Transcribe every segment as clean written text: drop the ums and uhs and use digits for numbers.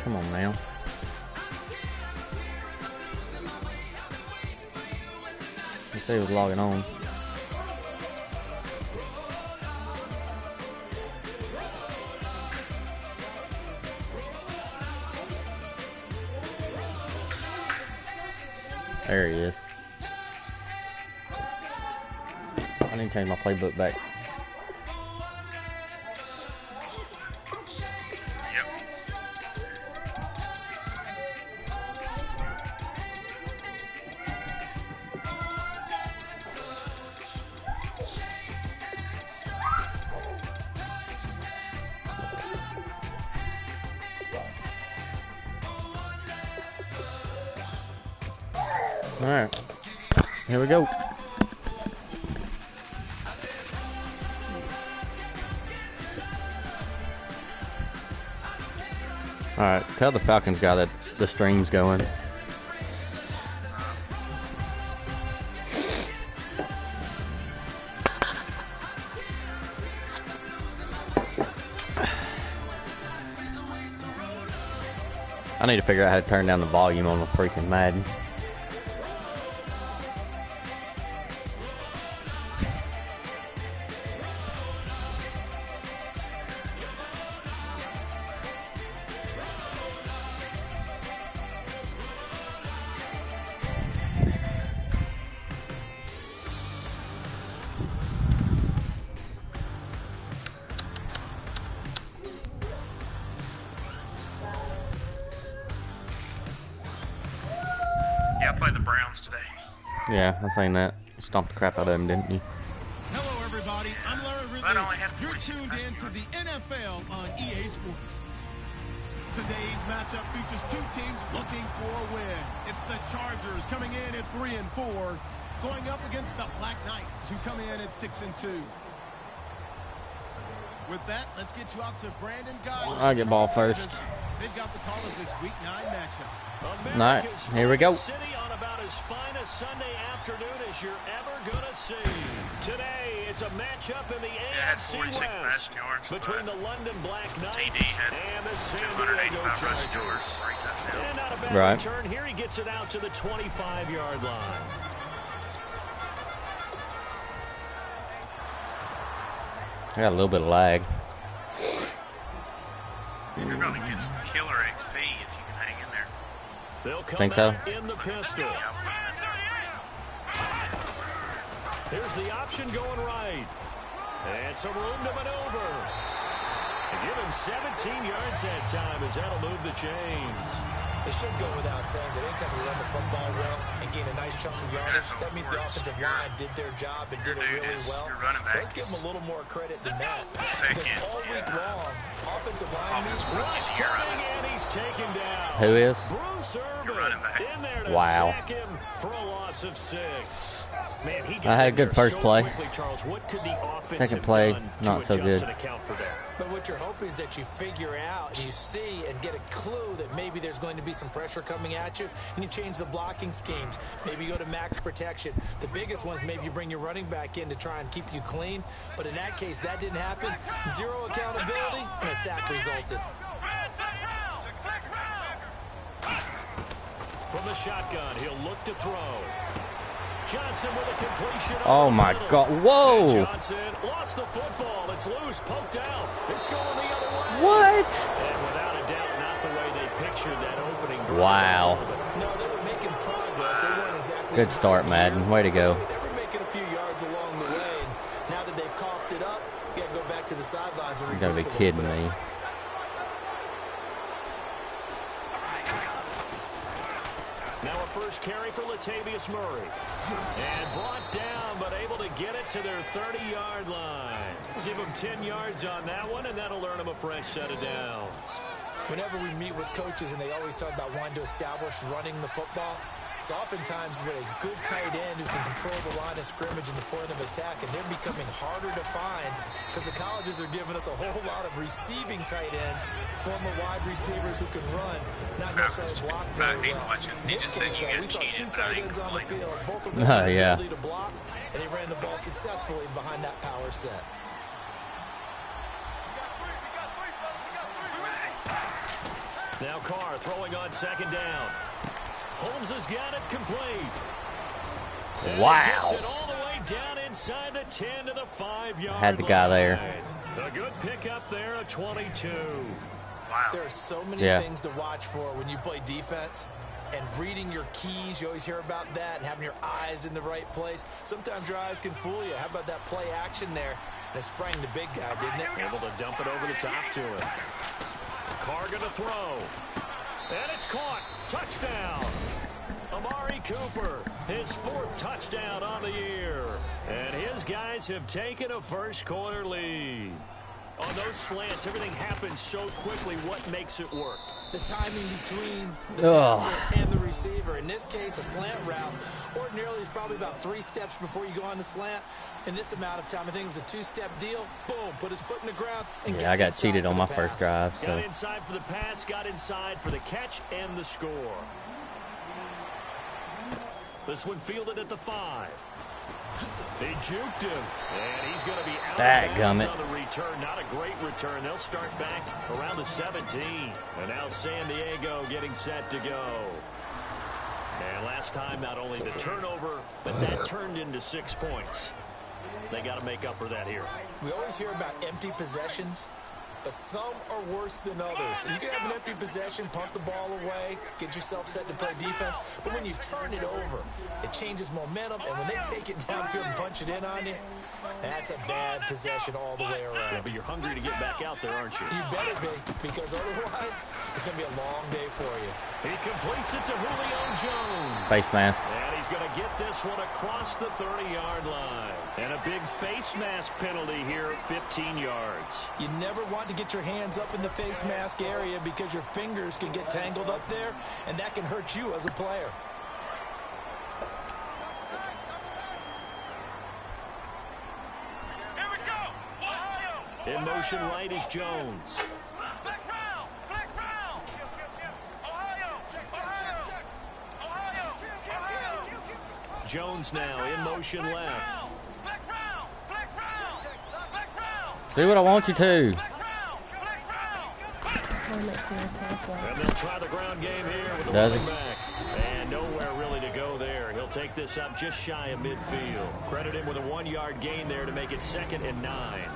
Come on now. I say he was logging on. There he is. I need to change my playbook back. Alright, here we go. Alright, tell the Falcons guy that the stream's going. I need to figure out how to turn down the volume on the freaking Madden. Yeah, I seen that. You stomped the crap out of him, didn't you? Hello, everybody. I'm Larry Ridley. You're tuned in to the NFL on EA Sports. Today's matchup features two teams looking for a win. It's the Chargers coming in at 3-4, going up against the Black Knights, who come in at 6-2. With that, let's get you out to Brandon Guy. I'll get ball first. They've got the call of this Week 9 matchup. Alright, here we go. As fine a Sunday afternoon as you're ever going to see. Today, it's a matchup in the AFC West between the London Black Knights and the San Diego Chargers. And not a bad return here. He gets it out to the 25-yard line. I got a little bit of lag. You're going to get some killer XP if you can hang in there. They'll come think so? in the pistol. Here's the option going right. And some room to maneuver. And give him 17 yards that time as that'll move the chains. It should go without saying that anytime you run the football well and gain a nice chunk of yardage, that means the offensive line did their job and did it really well. Let's give them a little more credit than that. Because all week long, offensive linemen rush coming and he's taken down. Who is? Bruce Irvin in there to sack him for a loss of 6. Man, he got I had a good first play. Quickly, Charles. What could the offense Second play, not so good. But what you're hoping is that you figure out and you see and get a clue that maybe there's going to be some pressure coming at you, and you change the blocking schemes. Maybe you go to max protection. The biggest one is maybe you bring your running back in to try and keep you clean. But in that case, that didn't happen. Zero accountability, and a sack resulted. From the shotgun, he'll look to throw. Johnson with a completion. Oh my God! Whoa! And Johnson lost the football. It's loose, poked out. It's going the other way. What? And without a doubt, not the way they pictured that opening drive. Wow. No, they were making progress. They weren't exactly. Good start, Madden. Way to go. They were making a few yards along the way, and now that they've coughed it up, you got to go back to the sidelines. You gotta be kidding me. Now a first carry for Latavius Murray. And brought down, but able to get it to their 30-yard line. Give them 10 yards on that one, and that'll earn them a fresh set of downs. Whenever we meet with coaches and they always talk about wanting to establish running the football, it's oftentimes with a good tight end who can control the line of scrimmage and the point of attack, and they're becoming harder to find because the colleges are giving us a whole lot of receiving tight ends, former wide receivers who can run, not necessarily block very well. In this case, though, we saw two tight ends on the field, both of them had the ability to block, and he ran the ball successfully behind that power set. Now Carr throwing on second down. Holmes has got it complete. Wow. Gets it all the way down inside the 10 to the 5-yard Had the guy there. line. A good pickup there, a 22. Wow. There are so many things to watch for when you play defense. And reading your keys, you always hear about that, and having your eyes in the right place. Sometimes your eyes can fool you. How about that play action there? And it sprang the big guy, didn't it? Able to dump it over the top to him. Carr going to throw. And it's caught. Touchdown. Amari Cooper, his 4th touchdown on the year. And his guys have taken a first-quarter lead. On those slants, everything happens so quickly. What makes it work? The timing between the passer and the receiver. In this case, a slant route ordinarily is probably about 3 steps before you go on the slant. In this amount of time, I think it was a 2-step deal. Boom, put his foot in the ground. And I got cheated on my first drive. So. Got inside for the pass, got inside for the catch and the score. This one fielded at the 5. They juked him, and he's going to be out of bounds on the return. Not a great return. They'll start back around the 17. And now San Diego getting set to go. And last time, not only the turnover, but that turned into 6 points. They got to make up for that here. We always hear about empty possessions, but some are worse than others. You can have an empty possession, punt the ball away, get yourself set to play defense, but when you turn it over, it changes momentum, and when they take it downfield and punch it in on you, that's a bad possession all the way around. Yeah, but you're hungry to get back out there, aren't you? You better be, because otherwise, it's going to be a long day for you. He completes it to Julio Jones. Face mask. And he's going to get this one across the 30-yard line. And a big face mask penalty here, 15 yards. You never want to get your hands up in the face mask area because your fingers can get tangled up there, and that can hurt you as a player. In motion right is Jones. Jones now in motion left. Do what I want you to. And they'll try the ground game here with the running back. And nowhere really to go there. He'll take this up just shy of midfield. Credit him with a 1-yard gain there to make it 2nd and 9.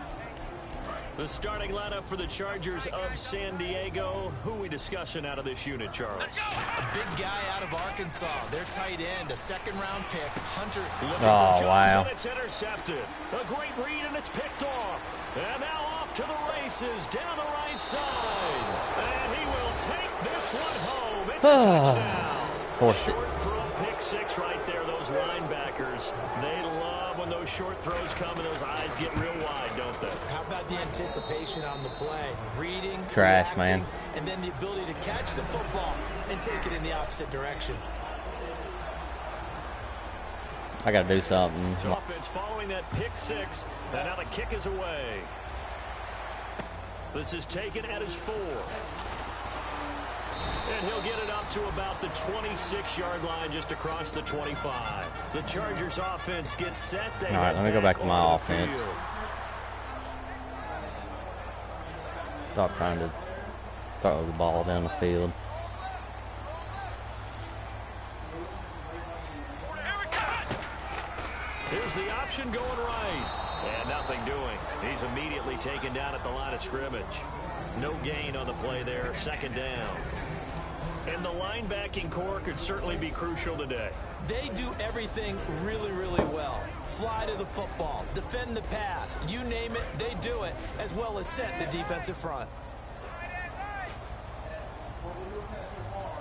The starting lineup for the Chargers of San Diego. Who are we discussing out of this unit, Charles? A big guy out of Arkansas. Their tight end, a 2nd-round pick, Hunter. Looking for Jones, and it's intercepted. A great read, and it's picked off. And now off to the races down the right side. And he will take this one home. It's a touchdown. Short throw, pick 6 right there. Those linebackers, they love when those short throws come and those eyes get real wide, don't they? How about the anticipation on the play? Reading, trash, reacting, man. And then the ability to catch the football and take it in the opposite direction. I got to do something. So offense following that pick 6, and now the kick is away. This is taken at his 4. And he'll get it up to about the 26-yard line just across the 25. The Chargers offense gets set. All right, let me go back to my offense. Stop trying to throw the ball down the field. Here's the option going right. And nothing doing. He's immediately taken down at the line of scrimmage. No gain on the play there. 2nd down. And the linebacking core could certainly be crucial today. They do everything really, really well. Fly to the football, defend the pass, you name it, they do it, as well as set the defensive front.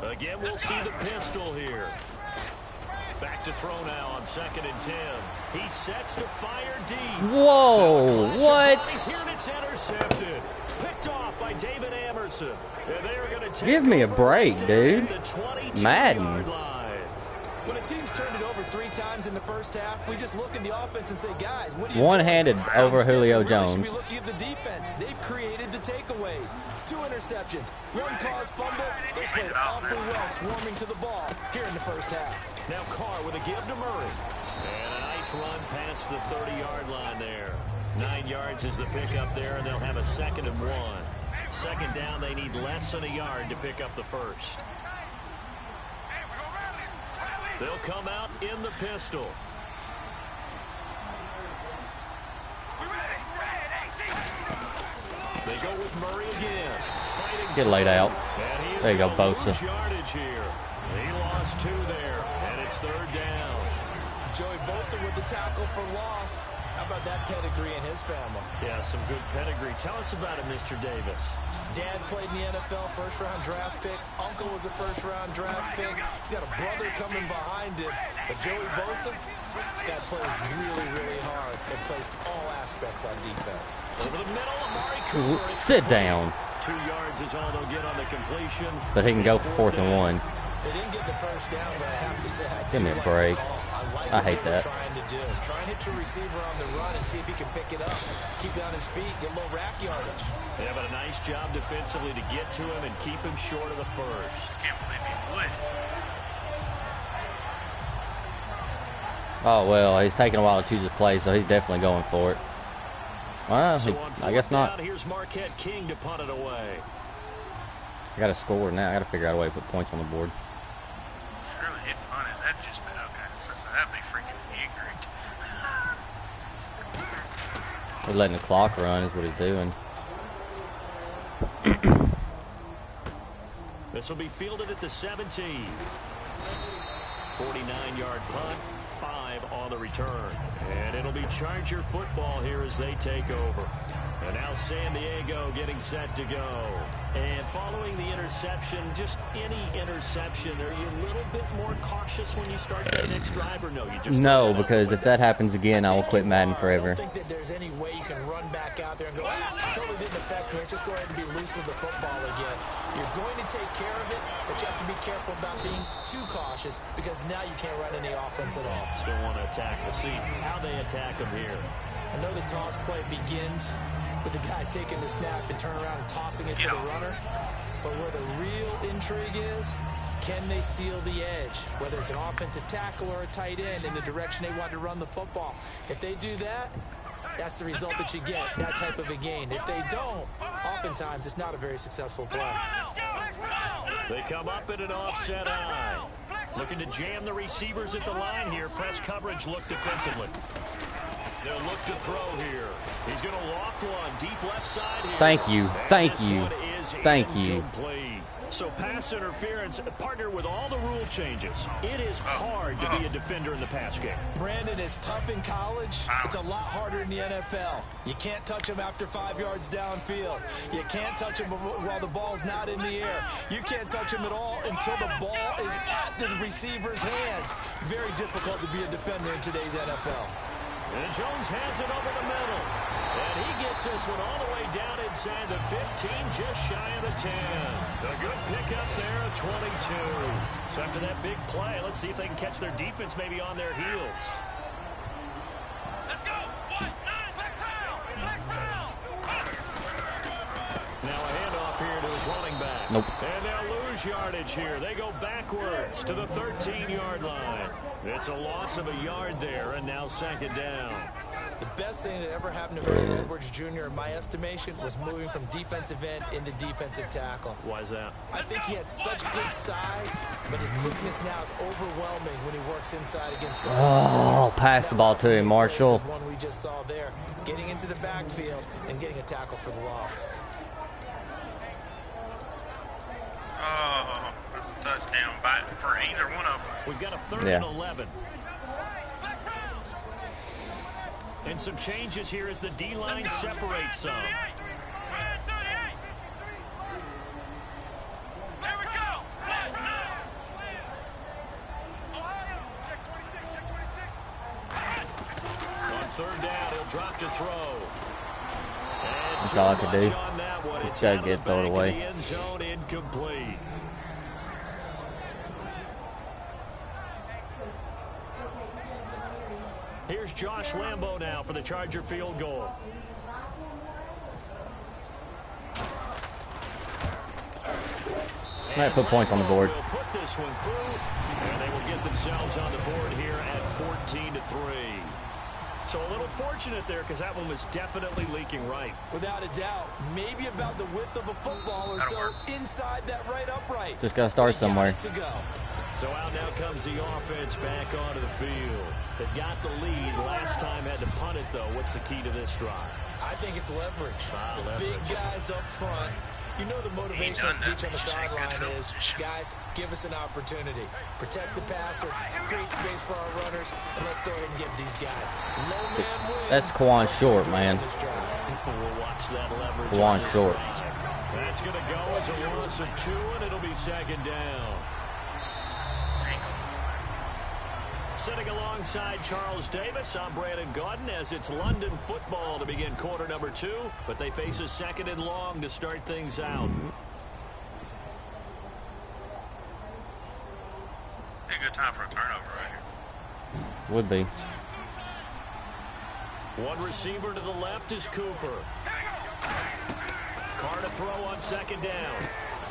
Again, we'll see the pistol here. Back to throw now on 2nd and 10. He sets to fire deep. Whoa, what? Here and it's intercepted. Picked off by David Amerson. And they're going to take Give me a break, dude. Madden. When a team's turned it over 3 times in the first half, we just look at the offense and say, guys, what do you One-handed over Julio Jones. Should be looking at the defense. They've created the takeaways. 2 interceptions, 1 caused fumble. They played awfully well swarming to the ball here in the first half. Now Carr with a give to Murray. And a nice run past the 30-yard line there. 9 yards is the pickup there, and they'll have a 2nd and 1. Second down, they need less than a yard to pick up the first. They'll come out in the pistol. They go with Murray again. Get laid out. There you go, Bosa. Yardage here. He lost 2 there, and it's third down. Joey Bosa with the tackle for loss. How about that pedigree in his family? Yeah, some good pedigree. Tell us about it, Mr. Davis. Dad played in the NFL, first-round draft pick. Uncle was a first-round draft pick. He's got a brother coming behind him. But Joey Bosa, guy plays really, really hard and plays all aspects on defense. Over the middle, Amari Cooper. Sit down. 2 yards is all they'll get on the completion. But he can go for 4th and 1. They didn't get the first down, but I have to say, Give me a break. I hate that. Trying to do. Try and hit your receiver on the run and see if he can pick it up. Keep it on his feet, get a little rack yardage. They have a nice job defensively to get to him and keep him short of the first. Can't believe he would. Oh, well, he's taking a while to choose his play, so he's definitely going for it. Well, I guess not. Here's Marquette King to punt it away. I got to score now. I got to figure out a way to put points on the board. Surely he'd punt it. That'd just be okay. So that'd be freaking ignorant. He's letting the clock run is what he's doing. This will be fielded at the 17. 49-yard punt, 5 on the return. And it'll be Charger football here as they take over. And now San Diego getting set to go. And following the interception, just any interception, are you a little bit more cautious when you start that next drive, or no? You just no, because if that happens again, I will quit Madden forever. I don't think that there's any way you can run back out there and go, totally didn't affect me. Let's just go ahead and be loose with the football again. You're going to take care of it, but you have to be careful about being too cautious because now you can't run any offense at all. Still want to attack. We'll see how they attack them here. I know the toss play begins with the guy taking the snap and turn around and tossing it to the runner. But where the real intrigue is, can they seal the edge? Whether it's an offensive tackle or a tight end in the direction they want to run the football. If they do that, that's the result that you get, that type of a gain. If they don't, oftentimes it's not a very successful play. They come up in an offset eye. Looking to jam the receivers at the line here. Press coverage look defensively. They'll look to throw here. He's going to loft one deep left side here. Thank you. Thank you. Thank you. So pass interference, partner with all the rule changes. It is hard to be a defender in the pass game. Brandon, is tough in college. It's a lot harder in the NFL. You can't touch him after 5 yards downfield. You can't touch him while the ball's not in the air. You can't touch him at all until the ball is at the receiver's hands. Very difficult to be a defender in today's NFL. And Jones has it over the middle. And he gets this one all the way down inside the 15, just shy of the 10. A good pickup there at 22. So after that big play, let's see if they can catch their defense maybe on their heels. Let's go. 1-9, let's go. Now a handoff here to his running back. Nope. And they'll lose yardage here. They go backwards to the 13-yard line. It's a loss of a yard there, and now second down. The best thing that ever happened to Vernon Edwards Jr., in my estimation, was moving from defensive end into defensive tackle. Why is that? I think he had such good size, but his quickness now is overwhelming when he works inside against guards. Oh, pass the ball to him, Marshall. This is one we just saw there, getting into the backfield and getting a tackle for the loss. Oh, that's a touchdown for either one of them. We've got a 3rd and 11. And some changes here as the D-line separates some. There we go. On 3rd down, he'll drop to throw. That's all I could do. Just gotta get throw it away. End zone incomplete. Here's Josh Lambo now for the Charger field goal. Might put points on the board. Will put this one through, and they will get themselves on the board here at 14-3. So a little fortunate there because that one was definitely leaking right. Without a doubt. Maybe about the width of a football or so inside that right upright. Just got to start somewhere. So out now comes the offense back onto the field. They got the lead. Last time had to punt it, though. What's the key to this drive? I think it's leverage. Big guys up front. You know the motivational speech on the sideline is, guys, give us an opportunity. Protect the passer, create space for our runners, and let's go ahead and give these guys. Low man wins. That's Kwan Short, man. We'll watch that leverage. Kwan Short. That's going to go as a loss of 2, and it'll be second down. Sitting alongside Charles Davis, I'm Brandon Gaudin as it's London football to begin quarter number 2, but they face a second and long to start things out. A good time for a turnover right here. Would be. One receiver to the left is Cooper. Carr to throw on second down.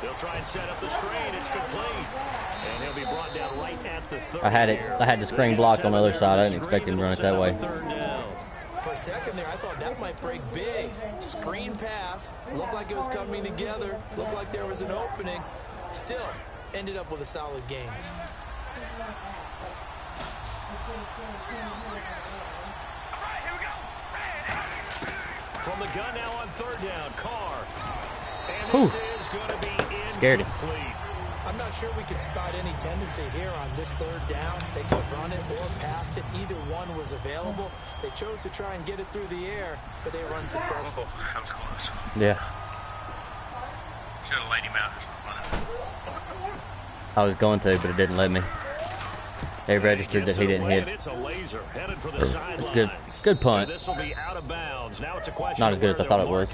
They'll try and set up the screen. It's complete. And he'll be brought down right at the 30. I had the screen blocked on the other side. I didn't expect him to run it that way. For a second there, I thought that might break big. Screen pass. Looked like it was coming together. Looked like there was an opening. Still, ended up with a solid game. From the gun now on third down, Carr. And this is going to be incomplete. Scared him. I'm not sure we could spot any tendency here on this third down. They could run it or passed it. Either one was available. They chose to try and get it through the air, but they were unsuccessful. Oh, that was close. Yeah. Should have laid him out or something. I was going to, but it didn't let me. They registered that he didn't hit. It's a laser headed for the It's good. Good punt. This will be out of bounds. Now it's a question. Not as good as I thought it was.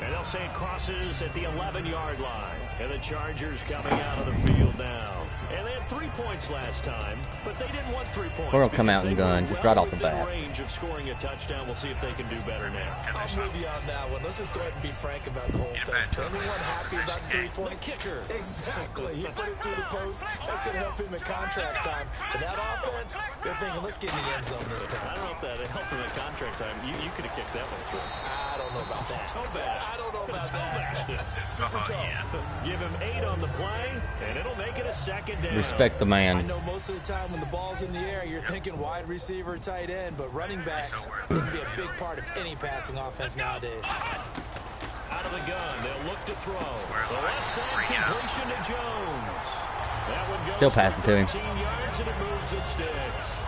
And they'll say it crosses at the 11-yard line. And the Chargers coming out of the field now. And they had 3 points last time, but they didn't want 3 points. We're going to come out and gun just right off the bat. Range of scoring a touchdown. We'll see if they can do better now. I'm with you on that one. Let's just go ahead and be frank about the whole thing. Anyone happy about the 3-point kicker? Exactly. He put it through the post. That's going to help him in contract time. But that offense, they're thinking, let's get in the end zone this time. I don't know if that helped him in contract time. You could have kicked that one through. I don't know about that. I don't know about that. Super tough. Yeah. Give him 8 on the play, and it'll make it a second down. Respect the man. I know most of the time when the ball's in the air, you're thinking wide receiver, tight end, but running backs can be a big part of any passing offense nowadays. Out of the gun, they'll look to throw. The left side completion to Jones. That one goes still passing to him. 13 yards, and it moves the sticks.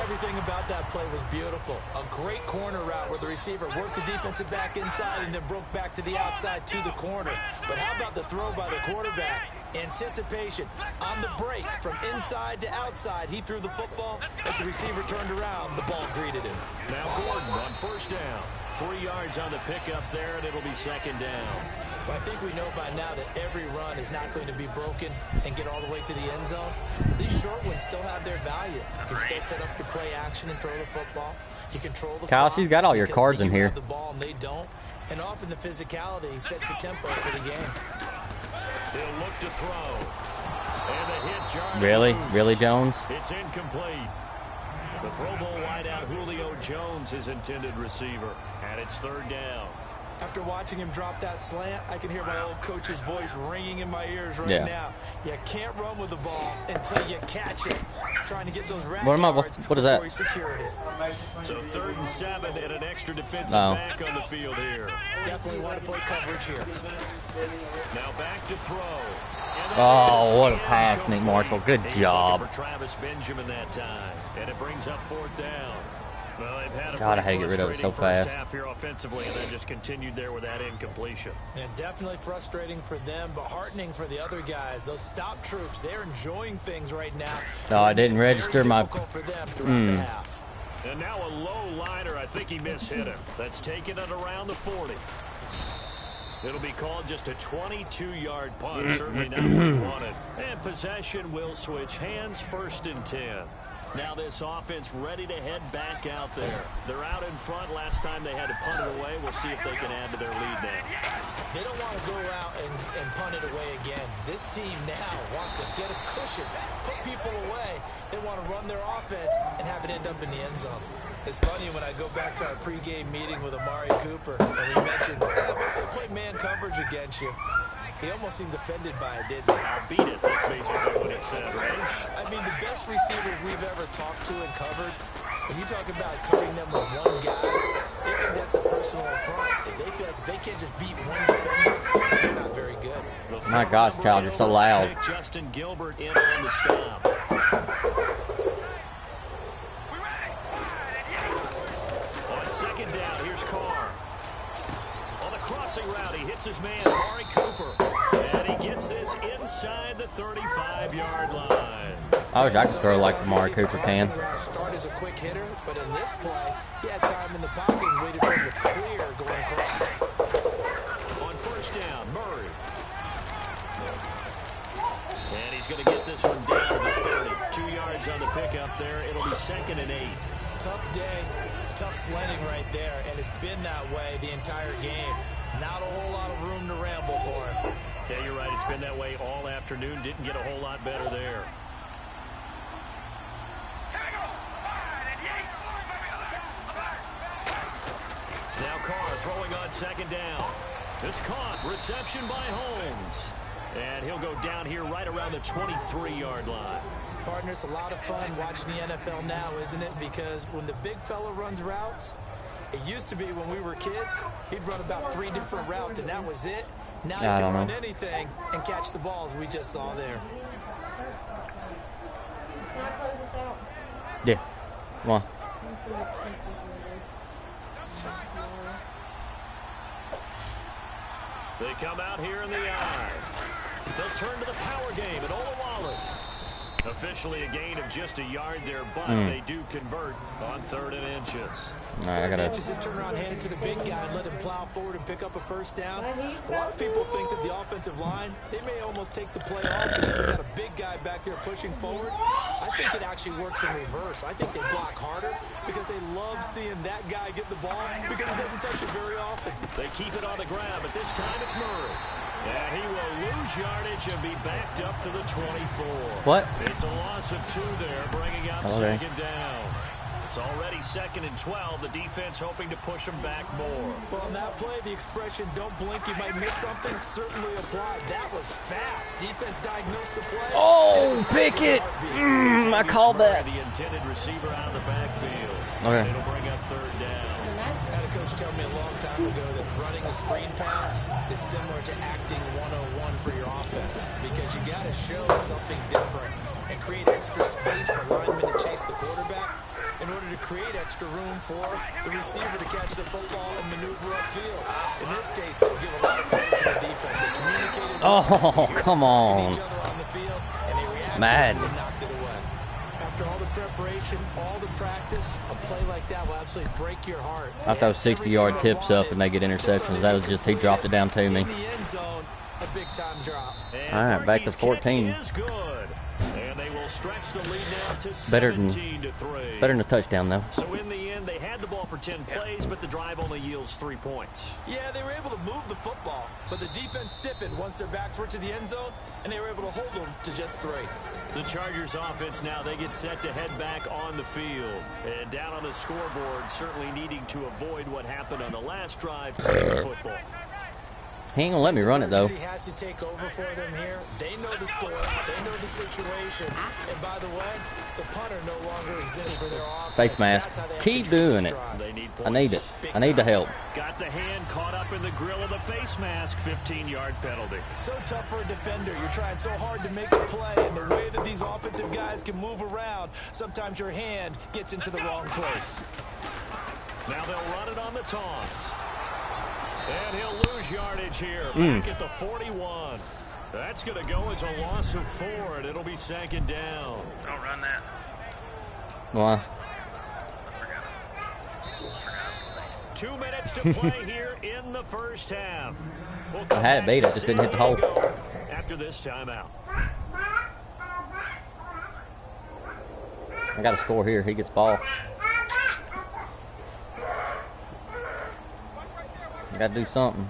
Everything about that play was beautiful. A great corner route where the receiver worked the defensive back inside and then broke back to the outside to the corner. But how about the throw by the quarterback? Anticipation on the break from inside to outside. He threw the football. As the receiver turned around, the ball greeted him. Now Gordon on first down. 3 yards on the pickup there, and it'll be second down. Well, I think we know by now that every run is not going to be broken and get all the way to the end zone. But these short ones still have their value. You can still set up your play action and throw the football. You control the Kyle, clock she's got all your cards in here. The ball and they don't. And often the physicality sets the tempo for the game. They'll look to throw. And the hit, Jarnett. Really, Jones? It's incomplete. The Pro Bowl wideout Julio Jones, his intended receiver. And it's third down. After watching him drop that slant, I can hear my old coach's voice ringing in my ears right now. You can't run with the ball until you catch it. Trying to get those rack yards what is that? before he secured it. So 3rd and 7 and an extra defensive back on the field here. Definitely want to play coverage here. Now back to throw. Oh, what a pass, Nick Marshall. Good job. For Travis Benjamin that time. And it brings up 4th down. Well, they've had a God, I had to get rid of it so fast. Half here offensively, and then just continued there with that incompletion. And definitely frustrating for them, but heartening for the other guys. Those stop troops, they're enjoying things right now. No, I didn't register my. For them throughout the half. And now a low liner. I think he mishit him. That's taken it around the 40. It'll be called just a 22-yard punt. Certainly not what he wanted. And possession will switch hands, 1st and 10. Now this offense ready to head back out there. They're out in front. Last time they had to punt it away. We'll see if they can add to their lead now. They don't want to go out and punt it away again. This team now wants to get a cushion, put people away. They want to run their offense and have it end up in the end zone. It's funny when I go back to our pregame meeting with Amari Cooper, and we mentioned, they play man coverage against you. He almost seemed offended by it, didn't he? I'll beat it. That's basically what he said, right? I mean, the best receivers we've ever talked to and covered, when you talk about covering them with one guy, they think that's a personal affront. If they feel like they can't just beat one defender, they're not very good. My gosh, child, you're so loud. Justin Gilbert in on the stop. On second down, here's Carr. On the crossing route, he hits his man, Amari Cooper. And he gets this inside the 35-yard line. I wish I could throw like Amari Cooper can. Start as a quick hitter, but in this play, he had time in the pocket and waited for him to clear going across. On first down, Murray. And he's going to get this one down to the 30. 2 yards on the pickup there. It'll be 2nd and 8. Tough day, tough slanting right there, and it's been that way the entire game. Not a whole lot of room to ramble for him. Yeah, you're right. It's been that way all afternoon. Didn't get a whole lot better there. Now Carr throwing on second down. This caught. Reception by Holmes. And he'll go down here right around the 23-yard line. Partner, it's a lot of fun watching the NFL now, isn't it? Because when the big fella runs routes, it used to be when we were kids, he'd run about 3 different routes, and that was it. Now he can run anything and catch the balls we just saw there. Yeah. Come on. They come out here in the eye. They'll turn to the power game at Olawale. Officially a gain of just a yard there, but they do convert on 3rd and inches. All right, I gotta just turn around, hand it to the big guy, and let him plow forward and pick up a first down. A lot of people think that the offensive line, they may almost take the play off because they got a big guy back there pushing forward. I think it actually works in reverse. I think they block harder because they love seeing that guy get the ball because he doesn't touch it very often. They keep it on the ground, but this time it's Murray. And he will lose yardage and be backed up to the 24. What? It's a loss of 2 there, bringing up second down. It's already 2nd and 12. The defense hoping to push them back more. Well, on that play, the expression, don't blink, you might miss something, certainly applied. That was fast. Defense diagnosed the play. Oh, Pickett. I called that. The intended receiver out of the backfield. Okay. It'll bring up 3rd down. I had a coach tell me a long time ago that running a screen pass is similar to acting 101 for your offense because you got to show something different and create extra space for linemen to chase the quarterback in order to create extra room for the receiver to catch the football and maneuver upfield. In this case, they'll give a lot of credit to the defense. They communicated come on. each other on the field, and they reacted Mad. and knocked it away. After all the preparation, all the practice, a play like that will absolutely break your heart. I throw 60-yard tips up and they get interceptions. That was just, he dropped it down to me. In the end zone, a big time drop. All right, back to 14. Is good. And they will stretch the lead now to Better 17 to 3. than a touchdown, though. So in the end, they had the ball for 10 plays, but the drive only yields 3 points. Yeah, they were able to move the football, but the defense stiffened once their backs were to the end zone, and they were able to hold them to just 3. The Chargers offense now, they get set to head back on the field. And down on the scoreboard, certainly needing to avoid what happened on the last drive of the football. He ain't gonna let me run it, though. He has to take over for them here. They know the score. They know the situation. And by the way, the punter no longer exists for their offense. Face mask. Keep doing it. They need I need it. I need the help. Got the hand caught up in the grill of the face mask. 15-yard penalty. So tough for a defender. You're trying so hard to make a play, and the way that these offensive guys can move around, sometimes your hand gets into the wrong place. Now they'll run it on the toss. And he'll lose yardage here. Back at the 41. That's going to go as a loss of 4, and it'll be 2nd down. Don't run that. Why? 2 minutes to play here in the first half. I had it beat. I just didn't hit the hole. After this timeout. I got a score here. He gets ball. I got to do something.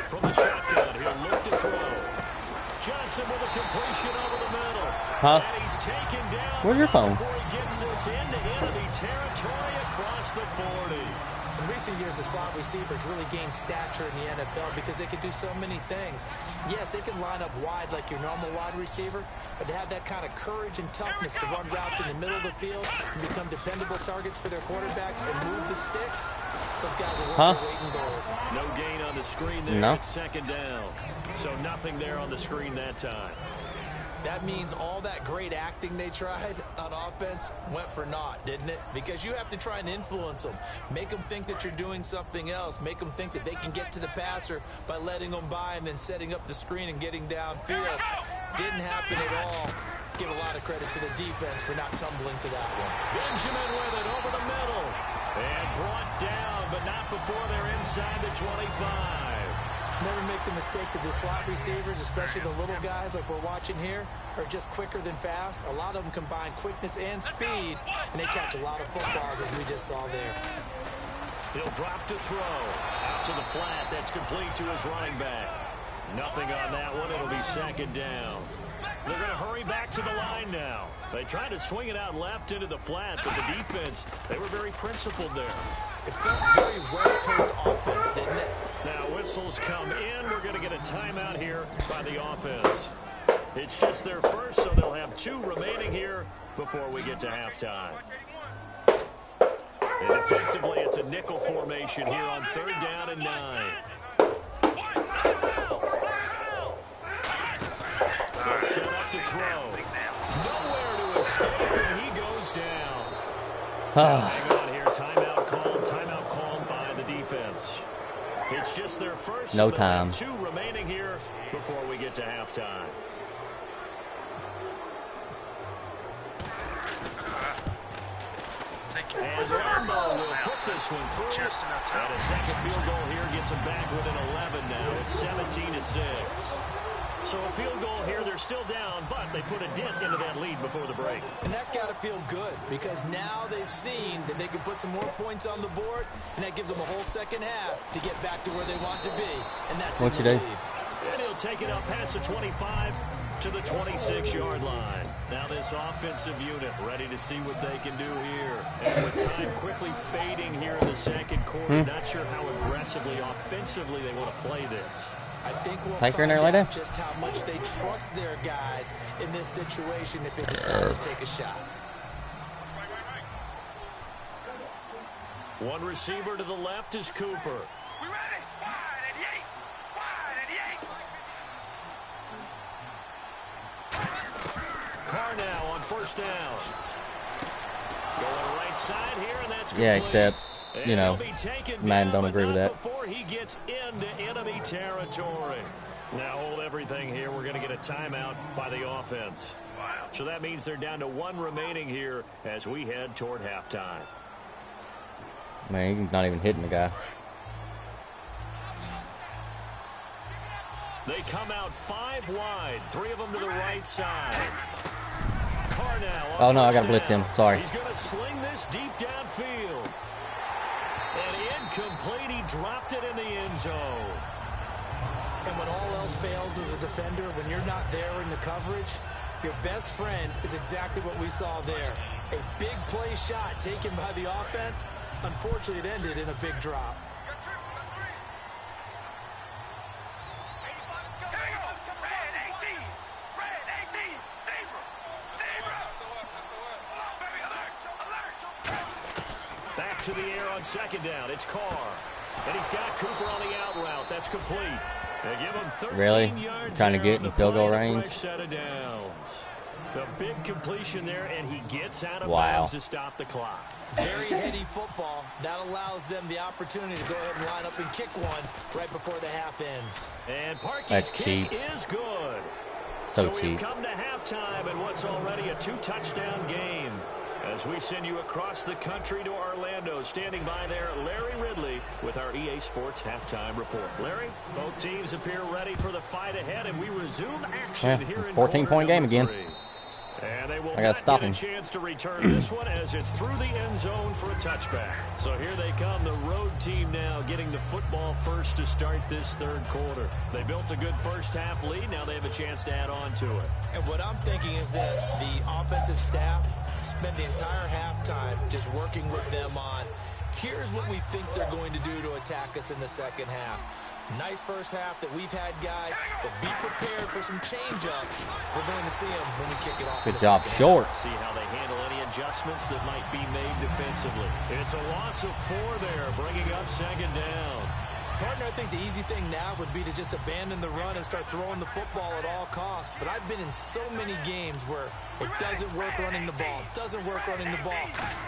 From the shotgun, he'll Huh? And he's taken down. Where's your phone? Before he gets this into enemy territory across the 40. In recent years, the slot receivers really gained stature in the NFL because they can do so many things. Yes, they can line up wide like your normal wide receiver, but to have that kind of courage and toughness to run routes in the middle of the field and become dependable targets for their quarterbacks and move the sticks, those guys are worth their weight in gold. No gain on the screen there. No. It's second down. So nothing there on the screen that time. That means all that great acting they tried on offense went for naught, didn't it? Because you have to try and influence them. Make them think that you're doing something else. Make them think that they can get to the passer by letting them by and then setting up the screen and getting downfield. Didn't happen at all. Give a lot of credit to the defense for not tumbling to that one. Benjamin with it over the middle. And brought down, but not before they're inside the 25. Never make the mistake that the slot receivers, especially the little guys like we're watching here, are just quicker than fast. A lot of them combine quickness and speed, and they catch a lot of footballs, as we just saw there. He'll drop to throw. Out to the flat. That's complete to his running back. Nothing on that one. It'll be second down. They're going to hurry back to the line now. They tried to swing it out left into the flat, but the defense, they were very principled there. It felt very West Coast offense, didn't it? Now whistles come in. We're going to get a timeout here by the offense. It's just their first, so they'll have 2 remaining here before we get to halftime. And defensively, it's a nickel formation here on 3rd down and 9. They'll set up to throw. Nowhere to escape, and he goes down. Hang on here. Timeout called by the defense. It's just their first. No time. 2 remaining here before we get to halftime. And Lambo will put this one through. And a second field goal here gets them back within 11 now. It's 17-6. So a field goal here, they're still down, but they put a dent into that lead before the break. And that's got to feel good because now they've seen that they can put some more points on the board, and that gives them a whole second half to get back to where they want to be. And that's what you do. And he'll take it up past the 25 to the 26-yard line. Now this offensive unit ready to see what they can do here. And with time quickly fading here in the second quarter, not sure how aggressively, offensively they want to play this. I think we'll Take her in find there later. out just how much they trust their guys in this situation if they decide to take a shot. One receiver to the left is Cooper. We ready? Wide and yank. Carr now on 1st down. Going right side here, and that's Yeah, complete. except, you know, man, don't agree with that. Before he gets into enemy territory. Now hold everything here. We're going to get a timeout by the offense. Wow. So that means they're down to 1 remaining here as we head toward halftime. Man, he's not even hitting the guy. They come out 5 wide, 3 of them to the right side. Carr now on Oh no, I gotta 1st blitz down. him. Sorry. He's going to sling this deep downfield. And incomplete, he dropped it in the end zone. And when all else fails as a defender, when you're not there in the coverage, your best friend is exactly what we saw there. A big play shot taken by the offense. Unfortunately, it ended in a big drop. Back to the air on 2nd down. It's Carr. And he's got Cooper on the out route. That's complete. They give him 13 Really? yards Trying to there get on in the field goal play, a range? fresh set of downs. The big completion there, and he gets out of Wow. bounds to stop the clock. Very heady football. That allows them the opportunity to go ahead and line up and kick one right before the half ends. And Parkey's That's kick cheap. is good. So we've cheap. come to halftime in what's already a 2-touchdown game. As we send you across the country to Orlando, standing by there, Larry Ridley with our EA Sports Halftime Report. Larry, both teams appear ready for the fight ahead, and we resume action here in 14-point game again. 3. And they will I gotta stop him. a chance to return this one as it's through the end zone for a touchback. So here they come, the road team now getting the football first to start this third quarter. They built a good first half lead. Now they have a chance to add on to it. And what I'm thinking is that the offensive staff spent the entire halftime just working with them on, here's what we think they're going to do to attack us in the second half. Nice first half that we've had, guys, but be prepared for some change-ups. We're going to see them when we kick it off. Good job, short. See how they handle any adjustments that might be made defensively. It's a loss of 4 there, bringing up second down. Partner, I think the easy thing now would be to just abandon the run and start throwing the football at all costs. But I've been in so many games where it doesn't work running the ball,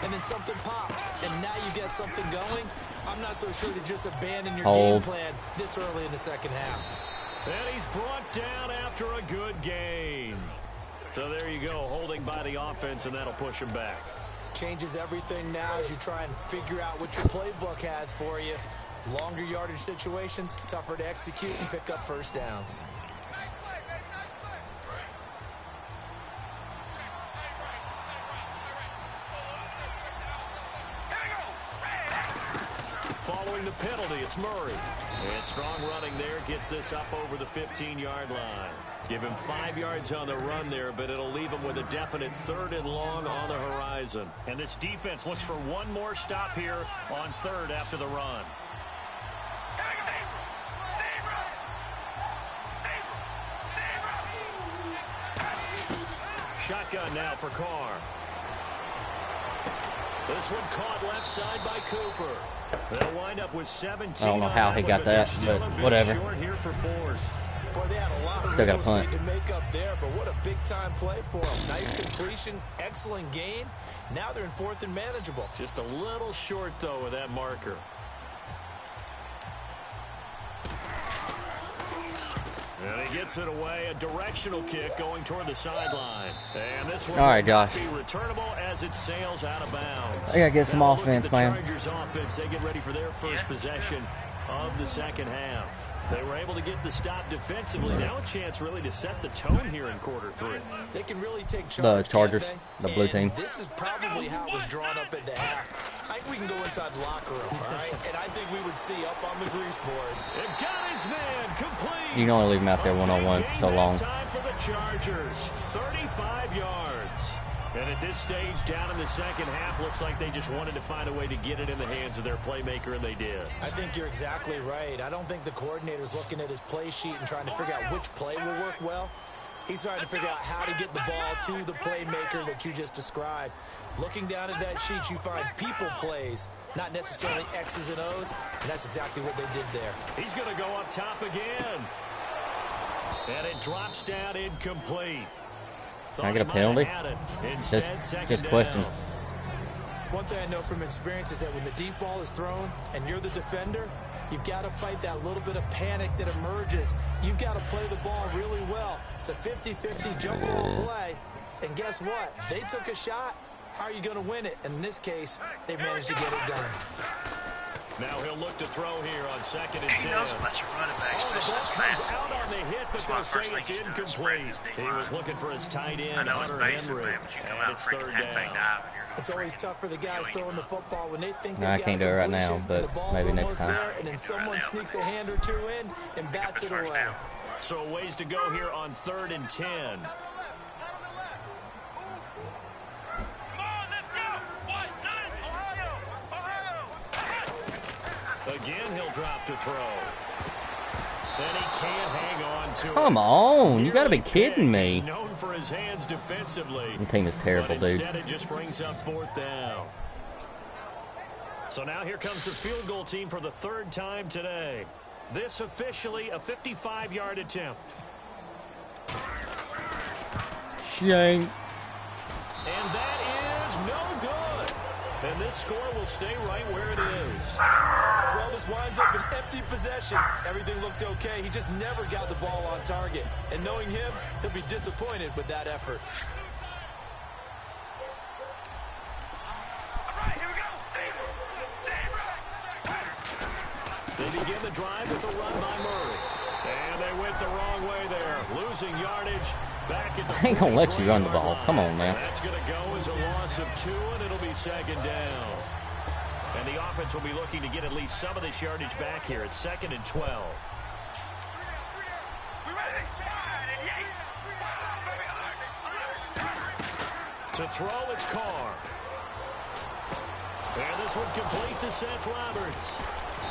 and then something pops, and now you get something going. I'm not so sure to just abandon your game plan this early in the second half. And he's brought down after a good game. So there you go, holding by the offense, and that'll push him back. Changes everything now as you try and figure out what your playbook has for you. Longer yardage situations, tougher to execute and pick up first downs. Following the penalty, it's Murray. And strong running there gets this up over the 15-yard line. Give him 5 yards on the run there, but it'll leave him with a definite 3rd and long on the horizon. And this defense looks for one more stop here on 3rd after the run. Shotgun now for Carr. This one caught left side by Cooper. They'll wind up with 17. I don't know how he got that, but whatever. Short here for Ford. Boy, they had a lot of Still real got a punt. estate to make up there, but what a big-time play for them. Nice completion, excellent game. Now they're in 4th and manageable. Just a little short, though, with that marker. And he gets it away, a directional kick going toward the sideline. And this one all right, Josh. will be returnable as it sails out of bounds. I gotta get some offense, man. Chargers offense, they get ready for their first possession of the second half. They were able to get the stop defensively. Now a chance really to set the tone here in quarter 3. They can really take charge. The Chargers, the blue team. This is probably how it was drawn up at the half. I think we can go inside the locker room, all right? And I think we would see up on the grease boards. It got his man complete. You can only leave him out there one-on-one so long. Time for the Chargers, 35 yards. And at this stage, down in the second half, looks like they just wanted to find a way to get it in the hands of their playmaker, and they did. I think you're exactly right. I don't think the coordinator's looking at his play sheet and trying to figure out which play will work well. He's trying to figure out how to get the ball to the playmaker that you just described. Looking down at that sheet, you find people plays, not necessarily X's and O's, and that's exactly what they did there. He's going to go up top again. And it drops down incomplete. Can I get a penalty? Just question. One thing I know from experience is that when the deep ball is thrown and you're the defender, you've got to fight that little bit of panic that emerges. You've got to play the ball really well. It's a 50-50 jump ball play. And guess what? They took a shot. How are you going to win it? And in this case, they managed to get it done. Now he'll look to throw here on 2nd and 10. He knows a bunch of running backs, Oh, but the it's ball just comes fast. out on the hit, but they'll say it's incomplete. He was looking for his tight end, Hunter Henry, and it's 3rd down. It's always tough for the guys throwing the football when they think they've I got can't do it right now, but maybe next time. there, and then someone sneaks a hand or two in and bats it away. So a ways to go here on 3rd and 10. Again, he'll drop to throw. Then he can't hang on to it. Come on, you gotta be kidding me. He's known for his hands defensively. The team is terrible, but dude. instead, it just brings up 4th down. So now here comes the field goal team for the 3rd time today. This officially a 55-yard attempt. Shame. And that is no good. And this score will stay right where it is. Well, this winds up an empty possession. Everything looked okay. He just never got the ball on target. And knowing him, he'll be disappointed with that effort. They begin the drive with a run by Murray. And they went the wrong way there. Losing yardage Back at the I ain't gonna let you run the ball. Come on, man. That's going to go as a loss of 2, and it'll be second down. And the offense will be looking to get at least some of this yardage back here at 2nd and 12. To throw, it's Carr. And this one complete to Seth Roberts.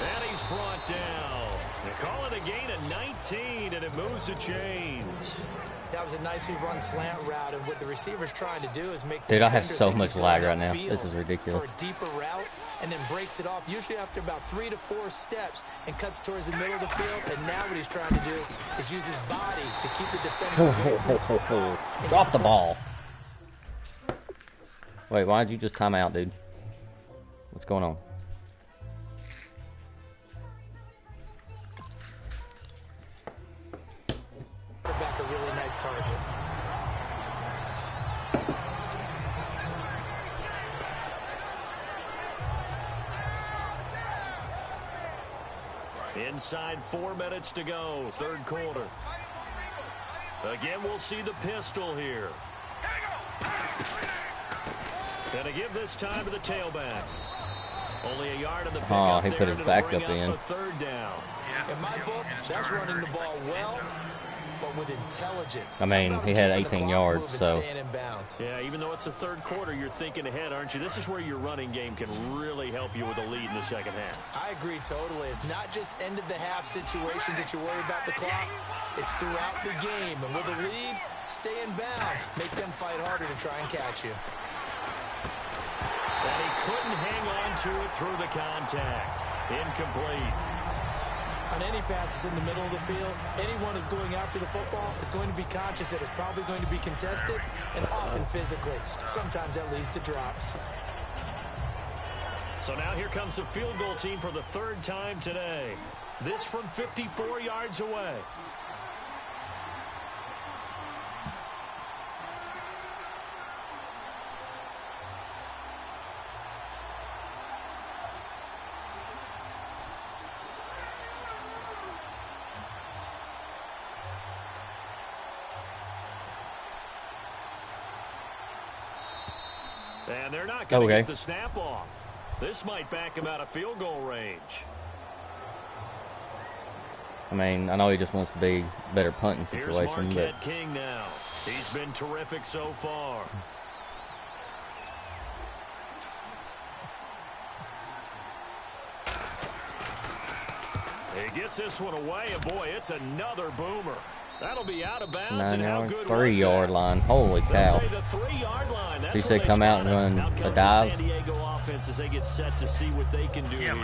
And he's brought down. They call it a gain of 19, and it moves the chains. That was a nicely run slant route, and what the receiver's trying to do is make the Dude, I have defender so think much he's lag going right now. upfield This is ridiculous. for a deeper route, and then breaks it off, usually after about 3 to 4 steps, and cuts towards the middle of the field. And now what he's trying to do is use his body to keep the defender. Drop the ball. Wait, why did you just time out, dude? What's going on? Back a really nice target. Inside 4 minutes to go, third quarter. Again, we'll see the pistol here. And to give this time to the tailback. Only a yard in the pickup. Oh, he put his backup in. Third down. In my book, that's running the ball well, but with intelligence. I mean, he had 18 yards, so. Yeah, even though it's the third quarter, you're thinking ahead, aren't you? This is where your running game can really help you with a lead in the second half. I agree totally. It's not just end-of-the-half situations that you worry about the clock. It's throughout the game. And with a lead, stay in bounds. Make them fight harder to try and catch you. And he couldn't hang on to it through the contact. Incomplete. On any passes in the middle of the field, anyone who's going after the football is going to be conscious that it's probably going to be contested and often physically. Sometimes that leads to drops. So now here comes the field goal team for the third time today. This from 54 yards away. And they're not going to get the snap off. This might back him out of field goal range. I mean, I know he just wants to be better punting Here's situation, Marquette but King now. He's been terrific so far. He gets this one away, and boy, it's another boomer. That'll be out of bounds. 9 yard, 3 yard line. Holy cow. The 3 yard line. He said come out and run a dive. San Diego offense as they get set to see what they can do here.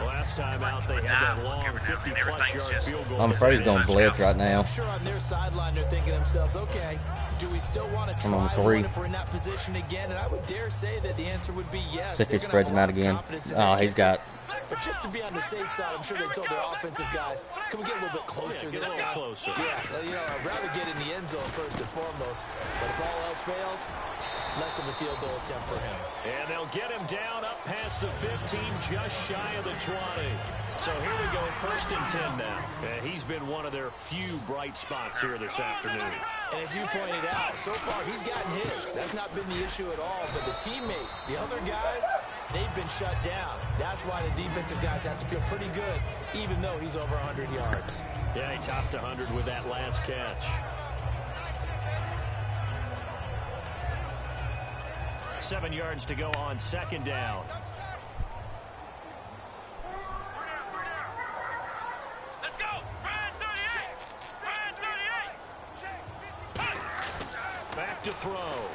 Last time out, they had that long 50-plus yard field goal. I'm afraid he's going to blitz right now. I'm sure on their sideline they're thinking to themselves, okay, do we still want to try one if we're in that position again? And I would dare say that the answer would be yes. If he spreads him out again. Oh, he's got. But just to be on the safe side, I'm sure they told their offensive guys, can we get a little bit closer this time? Closer. Yeah, you know, I'd rather get in the end zone first and foremost. But if all else fails, less of a field goal attempt for him. And they'll get him down up past the 15, just shy of the 20. So here we go, 1st and 10 now. And he's been one of their few bright spots here this afternoon. And as you pointed out, so far he's gotten his. That's not been the issue at all. But the teammates, the other guys, they've been shut down. That's why the defensive guys have to feel pretty good, even though he's over 100 yards. Yeah, he topped 100 with that last catch. 7 yards to go on 2nd down. Let's go! Ryan 38! Ryan 38! Back to throw.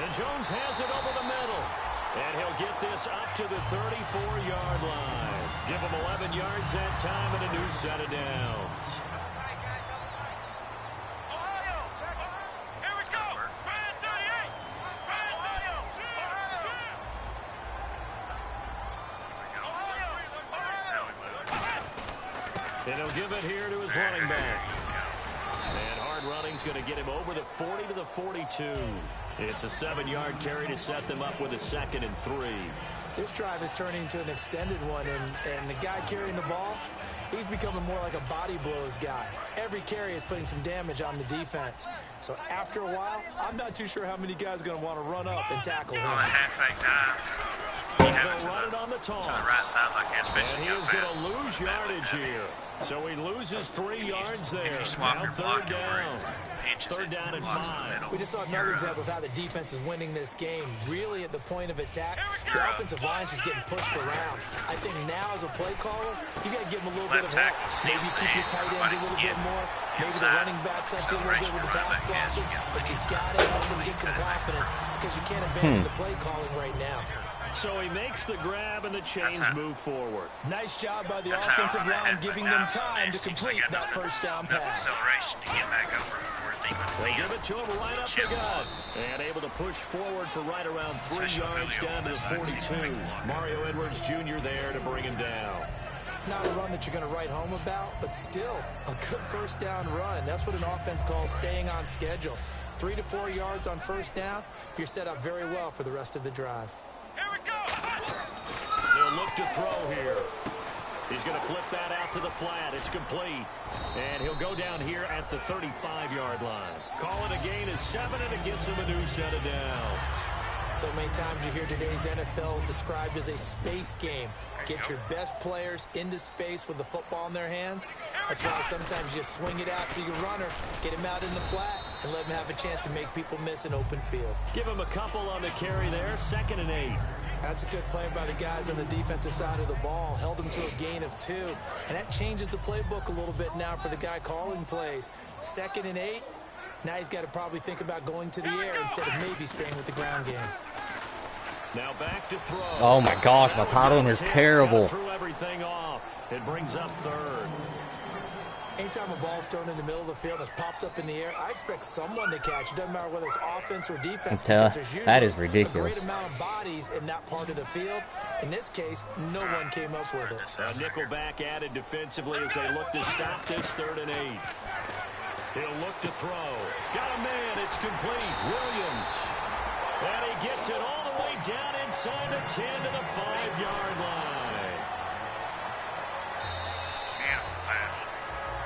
And Jones has it over the middle. And he'll get this up to the 34-yard line. Give him 11 yards that time and a new set of downs. Ohio! Here we go! Ryan 38! Ryan And he'll give it here to his running back. And hard running's going to get him over the 40 to the 42. It's a 7-yard carry to set them up with a 2nd and 3. This drive is turning into an extended one, and the guy carrying the ball, He's becoming more like a body blows guy. Every carry is putting some damage on the defense. So after a while, I'm not too sure how many guys are going to want to run up and tackle him. On a half-fake dive. They'll run it on the toss. To the right side like that, especially and he is going to lose yardage here. So he loses 3 yards there. Now third down. Third down and 5. We just saw another example of how the defense is winning this game. Really at the point of attack, the offensive line is just getting pushed around. I think now as a play caller, you got to give them a little bit of help. Maybe you keep your tight ends a little bit more. Maybe the running backs help you a little bit with the pass blocking. But you got to help them get some confidence because you can't abandon the play calling right now. So he makes the grab and the chains move forward. Nice job by the offensive line giving them time to complete that first down pass. Acceleration to get back over. They give it to him right up the gut. And able to push forward for right around 3 yards down to the 42. Mario Edwards Jr. there to bring him down. Not a run that you're going to write home about, but still a good first down run. That's what an offense calls staying on schedule. 3 to 4 yards on first down, you're set up very well for the rest of the drive. He'll look to throw here. He's going to flip that out to the flat. It's complete. And he'll go down here at the 35-yard line. Call it a gain of 7, and it gets him a new set of downs. So many times you hear today's NFL described as a space game. Get your best players into space with the football in their hands. That's why sometimes you swing it out to your runner, get him out in the flat, and let him have a chance to make people miss an open field. Give him a couple on the carry there, 2nd and 8. That's a good play by the guys on the defensive side of the ball. Held him to a gain of 2. And that changes the playbook a little bit now for the guy calling plays. 2nd and 8. Now he's got to probably think about going to the air instead of maybe staying with the ground game. Now back to throw. Oh my gosh, my pattern is terrible. Threw everything off. It brings up 3rd. Anytime a ball's thrown in the middle of the field and it's popped up in the air, I expect someone to catch. It doesn't matter whether it's offense or defense. That is ridiculous. A great amount of bodies in that part of the field. In this case, no one came up with it. Now nickelback added defensively as they look to stop this 3rd and 8. He'll look to throw. Got a man. It's complete. Williams. And he gets it all the way down inside the 10 to the 5-yard line.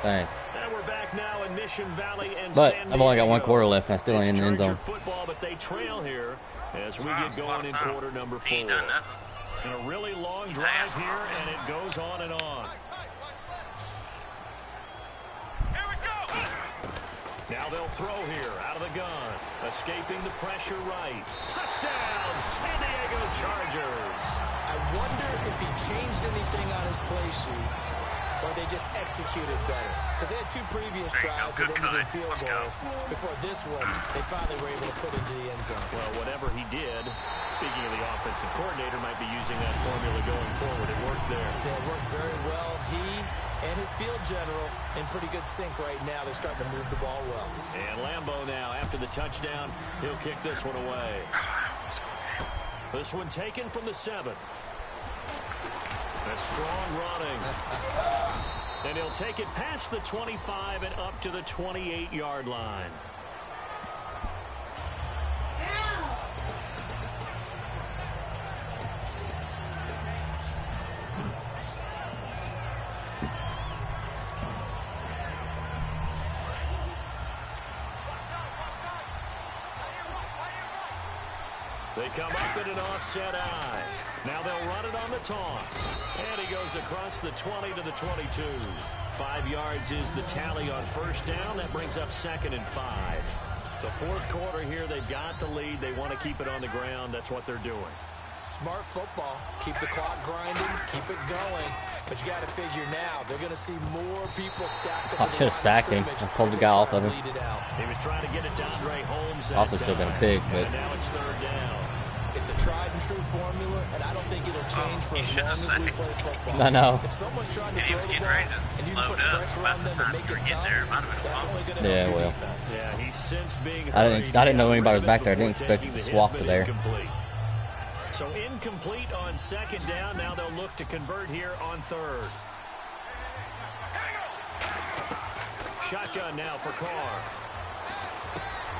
Dang. And we're back now in Mission Valley and but San I've only got 1 Diego. quarter left, and I still ain't in the end zone. Football, but they trail here as we get going in quarter number 4. And a really long drive here, and it goes on and on. Now they'll throw here out of the gun. Escaping the pressure right. Touchdown, San Diego Chargers. I wonder if he changed anything on his play sheet or they just executed better. Because they had 2 previous drives that ended in field goals. Before this one, they finally were able to put into the end zone. Well, whatever he did, speaking of the offensive coordinator, might be using that formula going forward. It worked there. Yeah, it works very well. He and his field general in pretty good sync right now. They're starting to move the ball well. And Lambeau now, after the touchdown, he'll kick this one away. This one taken from the 7. A strong running. And he'll take it past the 25 and up to the 28-yard line. They come up in an offset eye. Now they'll run it on the toss. And he goes across the 20 to the 22. 5 yards is the tally on first down. That brings up 2nd and 5. The 4th quarter here, they've got the lead. They want to keep it on the ground. That's what they're doing. Smart football. Keep the clock grinding. Keep it going. But you got to figure now, they're going to see more people stacked up. I should have sacked him. I pulled the guy off of him. He was trying to get it to Andre Holmes. Also should have been a pick, but now it's 3rd down. It's a tried and true formula, and I don't think it'll change for as long as we play football. I know. If someone's trying to throw the ball and you can put pressure on them and make it tough, that's only going to help your defense. Yeah, he's since being I didn't know anybody was back there. I didn't expect to swap to there. So incomplete on 2nd down. Now they'll look to convert here on 3rd. Shotgun now for Carr.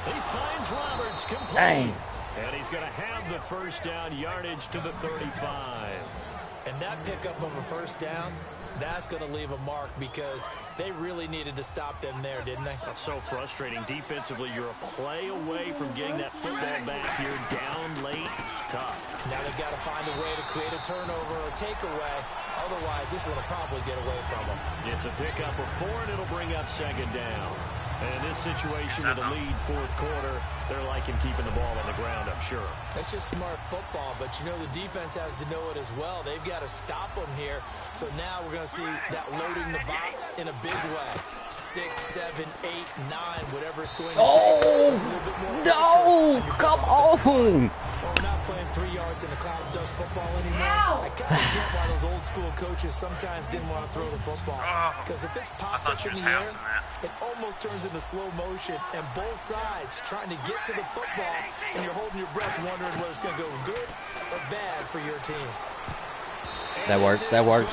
He finds Roberts complete. Dang. And he's going to have the first down, yardage to the 35. And that pickup of a first down That's going to leave a mark because they really needed to stop them there, didn't they? That's so frustrating. Defensively, you're a play away from getting that football back here. Down late, tough. Now they've got to find a way to create a turnover or takeaway. Otherwise, this one will probably get away from them. It's a pickup of 4, and it'll bring up second down. And this situation with a lead fourth quarter, they're liking keeping the ball on the ground, I'm sure. It's just smart football, but you know the defense has to know it as well. They've got to stop them here. So now we're going to see that loading the box in a big way. 6, 7, 8, 9, whatever it's going to take. It's a little bit more no, come on. Well, we're not playing 3 yards in a cloud of dust football anymore. I kind of get why those old school coaches sometimes didn't want to throw the football. Because if it's popped up in the air, it almost turns into slow motion. And both sides trying to get to the football, and you're holding your breath wondering whether it's going to go good or bad for your team. That works. That works.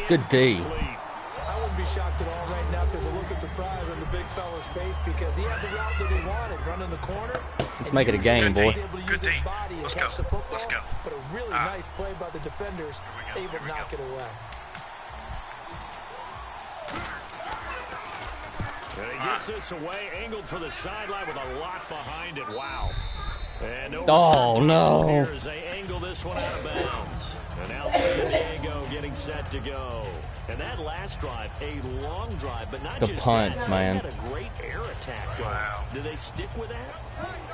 Good D. I wouldn't be shocked at all right now because a look of surprise on the big fella's face because he had the route that he wanted, running the corner. Let's make it a game, boy. Good D. Let's go. Let's go. But a really nice play by the defenders, able to knock it away. And he gets this away, angled for the sideline with a lot behind it. Wow. And oh, no. As they angle this one out of bounds. And now San Diego getting set to go. And that last drive, a long drive, but not the just punch, that. man. They had a great air attack going. Wow. Do they stick with that?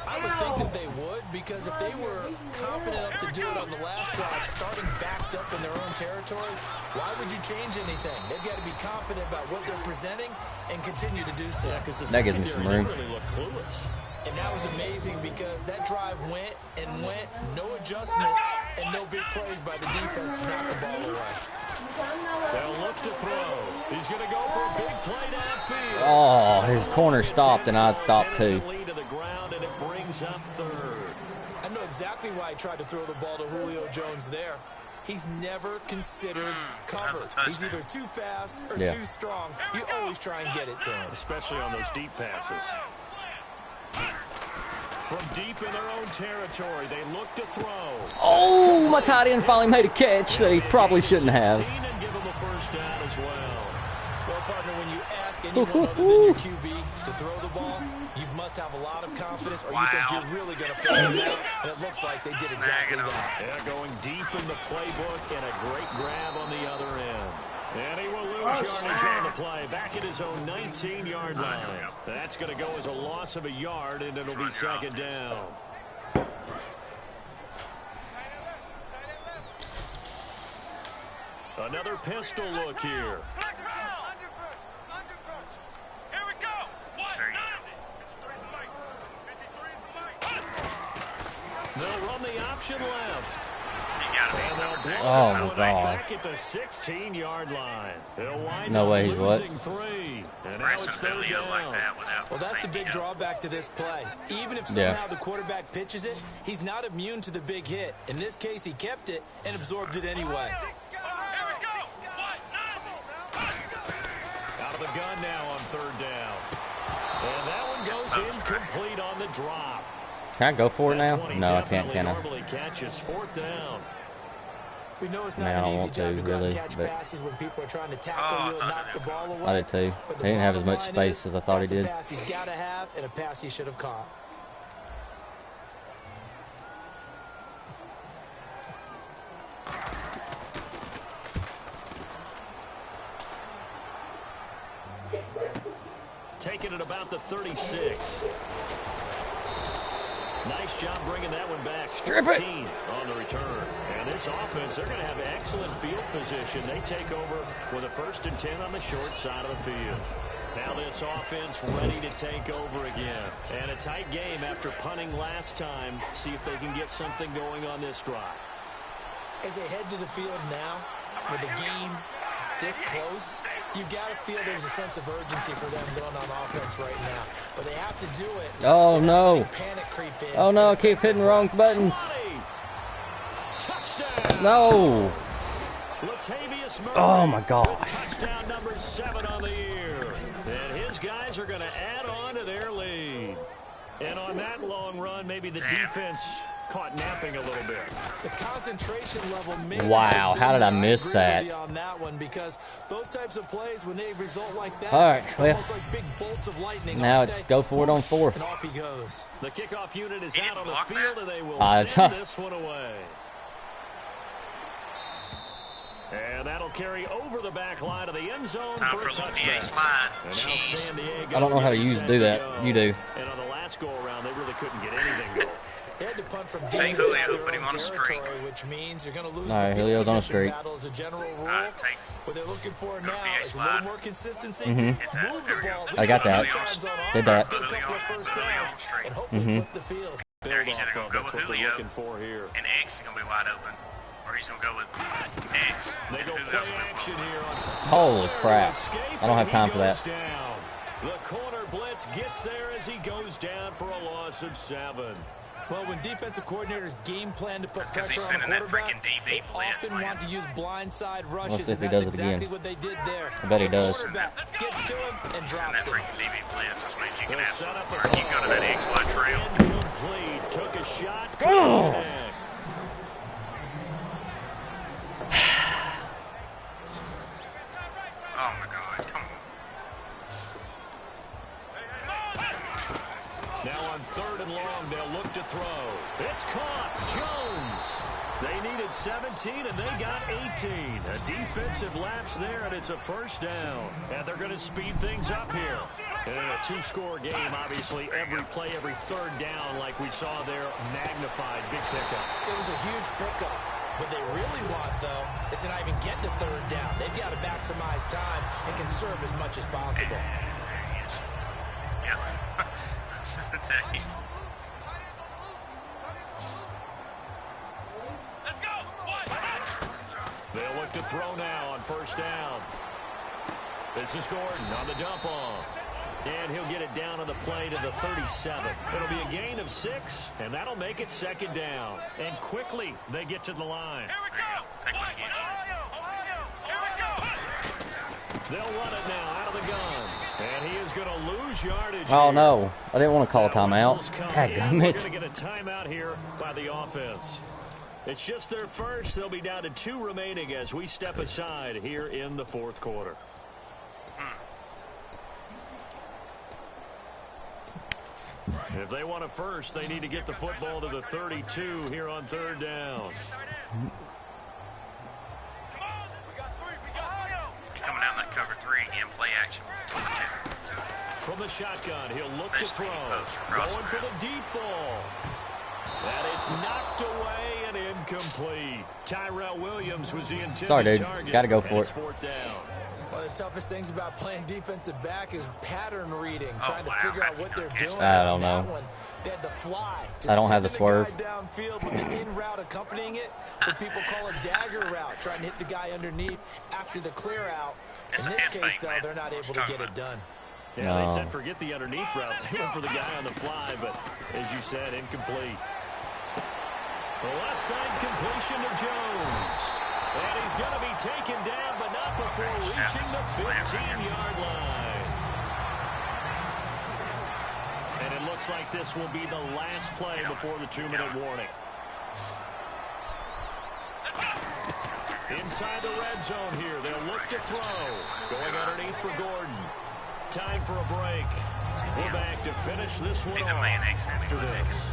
I would think that they would, because if they were confident enough to do it on the last drive, starting backed up in their own territory, why would you change anything? They've got to be confident about what they're presenting and continue to do so. Yeah, because the that gives me some room. really looked clueless. And that was amazing because that drive went and went, no adjustments and no big plays by the defense to knock the ball away. They'll look to throw. He's going to go for a big play downfield. Oh, his corner stopped and I'd stop too. To the ground, and it brings up third. I know exactly why he tried to throw the ball to Julio Jones there. He's never considered cover. He's either too fast or too strong. You always try and get it to him. Especially on those deep passes. From deep in their own territory, they look to throw. Oh, my tight end finally made a catch that he probably shouldn't have. And give him a first down as well. Well, partner, when you ask anyone other than your QB to throw the ball, you must have a lot of confidence, or you think you're really going to figure it out. And it looks like they did exactly that. Yeah, going deep in the playbook and a great grab on the other end. And he will lose yardage on the play. Back at his own 19-yard line. That's going to go as a loss of a yard, and it'll be second down. Another pistol look here. They'll run the option left. Oh, my God. Back at the 16-yard line. No way, he's what? And now it's third down. Well, that's the big drawback to this play. Even if somehow the quarterback pitches it, he's not immune to the big hit. In this case, he kept it and absorbed it anyway. Out of the gun now on third down. And that one goes incomplete on the drop. Can I go for it now? No, I can't, can I? Normally catches fourth down. We know it's not an easy job to go and catch passes when people are trying to tackle you and knock the ball away. I did too. He didn't have as much space as I thought he did. That's a pass he's got to have and a pass he should have caught. Taking it about the 36. Nice job bringing that one back. 14 on the return. And this offense, they're going to have excellent field position. They take over with a 1st and 10 on the short side of the field. Now this offense ready to take over again. And a tight game after punting last time. See if they can get something going on this drive. As they head to the field now, with the game this close, you've got to feel there's a sense of urgency for them going on offense right now. But they have to do it. Oh, no. Panic creep in. Oh, no. I keep hitting the wrong buttons. Touchdown. No. Latavius Murray. Oh, my God. Touchdown number 7 on the year. And his guys are going to add on to their lead. And on that long run, maybe the defense caught napping a little bit. The concentration level may wow, how did I miss that? On that one, because those types of plays, when they result like that, all right, well, almost like big bolts of lightning. Now it's go for it on fourth. And off he goes. The kickoff unit is out on the field, and they will send this one away. And that'll carry over the back line of the end zone for a touchdown. I don't know how to do that. You do. And on the last go around, they really couldn't get anything going. They had to punt from deep inside their own territory, which means you're going to lose the Julio's on a streak. battle as a general rule. What they're looking for now is a little more consistency. Move the ball. I got that. Did that. Get a couple of first downs and hopefully flip the field. There he's going to go with Julio, and X is going to be wide open. Or he's going to go with X. They go play action here on holy crap. I don't have time for that. The corner blitz gets there as he goes down for a loss of 7. Well, when defensive coordinators game plan to put pressure on a quarterback, they often want to use blindside rushes, and that's exactly what they did there. I bet he does. Quarterback gets to him and drops it. You can go to that XY trail. Incomplete. Took a shot. Oh my God, come on. Now on 3rd and long, they'll look to throw. It's caught. Jones. They needed 17, and they got 18. A defensive lapse there, and it's a first down. And they're going to speed things up here. And in a 2-score game, obviously, every play, every 3rd down, like we saw there, magnified. Big pickup. It was a huge pickup. What they really want, though, is to not even get to 3rd down. They've got to maximize time and conserve as much as possible. There he is. Yeah. That's it. Let's go. They'll look to throw now on 1st down. This is Gordon on the dump off. And he'll get it down on the play to the 37. It'll be a gain of 6, and that'll make it 2nd down. And quickly, they get to the line. Here we go. They'll run it now out of the gun. And he is going to lose yardage. Oh, no. I didn't want to call a timeout. Dadgummit. We're going to get a timeout here by the offense. It's just their first. They'll be down to 2 remaining as we step aside here in the 4th quarter. If they want a first, they need to get the football to the 32 here on 3rd down. Coming out in that cover 3 again, play action. From the shotgun, he'll look to throw. Going for the deep ball. And it's knocked away and incomplete. Tyrell Williams was the intended target. Got to go for it. 4th down. One of the toughest things about playing defensive back is pattern reading, trying to figure out what they're doing. I don't know. They had the fly. I don't have the swerve. Downfield with the in route accompanying it, what people call a dagger route, trying to hit the guy underneath after the clear out. In this case, though, they're not able to get it done. Yeah, they said forget the underneath route. They went for the guy on the fly, but as you said, incomplete. The left side completion to Jones. And he's going to be taken down, but not before reaching the 15-yard line. And it looks like this will be the last play before the 2-minute warning. Inside the red zone here, they'll look to throw. Going underneath for Gordon. Time for a break. We're back to finish this one off after this.